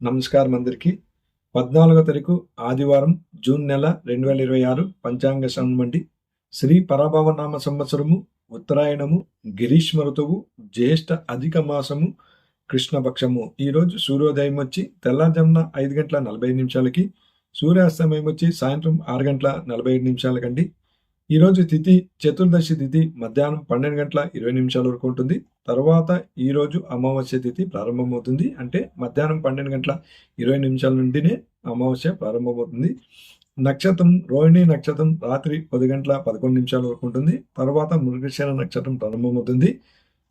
నమస్కారం అందరికీ. 14వ తారీఖు ఆదివారం జూన్ నెల 2026 పంచాంగ శ్రవణమండి. శ్రీ పరభవనామ సంవత్సరము ఉత్తరాయణము గిరీష్మ ఋతువు జ్యేష్ఠ అధిక మాసము కృష్ణపక్షము. ఈరోజు సూర్యోదయం వచ్చి తెల్లారుజామున 5:45 సూర్యాస్తమయం వచ్చి సాయంత్రం 6:45 ఈరోజు తిథి చతుర్దశి తిథి మధ్యాహ్నం 12:20 వరకు ఉంటుంది. తర్వాత ఈరోజు అమావాస్య తిథి ప్రారంభమవుతుంది. అంటే మధ్యాహ్నం 12:20 నుండినే అమావాస్య ప్రారంభమవుతుంది. నక్షత్రం రోహిణి నక్షత్రం రాత్రి 10:11 వరకు ఉంటుంది. తర్వాత మృగశిర నక్షత్రం ప్రారంభమవుతుంది.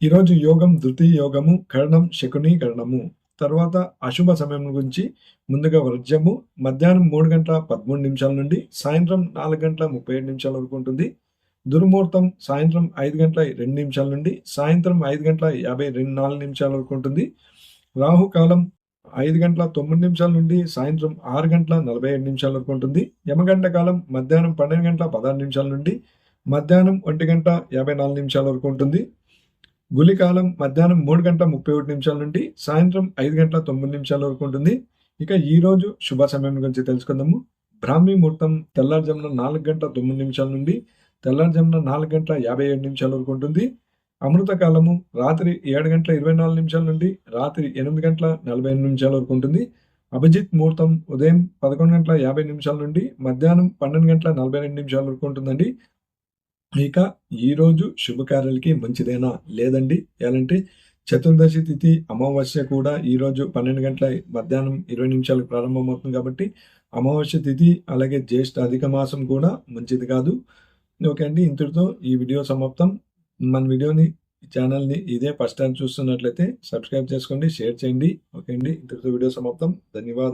ఈరోజు యోగం ద్వితీయ యోగము కరణం శకుని కరణము. తర్వాత అశుభ సమయం గురించి ముందుగా వర్జ్యము మధ్యాహ్నం 3:13 నుండి సాయంత్రం 4:37 వరకు ఉంటుంది. దుర్ముహూర్తం సాయంత్రం 5:02 నుండి సాయంత్రం 5:54 వరకు ఉంటుంది. రాహుకాలం 5:09 నుండి సాయంత్రం 6:47 వరకు ఉంటుంది. యమగంట కాలం మధ్యాహ్నం 12:16 నుండి మధ్యాహ్నం 1:54 వరకు ఉంటుంది. గులికాలం మధ్యాహ్నం 3:31 నుండి సాయంత్రం 5:09 వరకు ఉంటుంది. ఇక ఈరోజు శుభ సమయం గురించి తెలుసుకుందాము. బ్రాహ్మీ ముహూర్తం తెల్లారుజామున 4:09 నుండి తెల్లారుజామున 4:57 వరకు ఉంటుంది. అమృత కాలము రాత్రి 7:24 నుండి రాత్రి 8:48 వరకు ఉంటుంది. అభిజిత్ ముహూర్తం ఉదయం 11:50 నుండి మధ్యాహ్నం 12:42 వరకు ఉంటుందండి. ఇక ఈరోజు శుభకార్యాలకి మంచిదేనా లేదండి. ఎలాంటి చతుర్దశి తిథి అమావాస్య కూడా ఈరోజు 12 మధ్యాహ్నం 20 ప్రారంభమవుతుంది కాబట్టి అమావాస్య తిథి అలాగే జ్యేష్ఠ అధిక మాసం కూడా మంచిది కాదు. ఓకే అండి, ఇంతటితో ఈ వీడియో సమాప్తం. మన వీడియోని ఛానల్ని ఇదే ఫస్ట్ టైం చూస్తున్నట్లయితే సబ్స్క్రైబ్ చేసుకోండి, షేర్ చేయండి. ఓకే అండి, ఇంతటితో వీడియో సమాప్తం. ధన్యవాదాలు.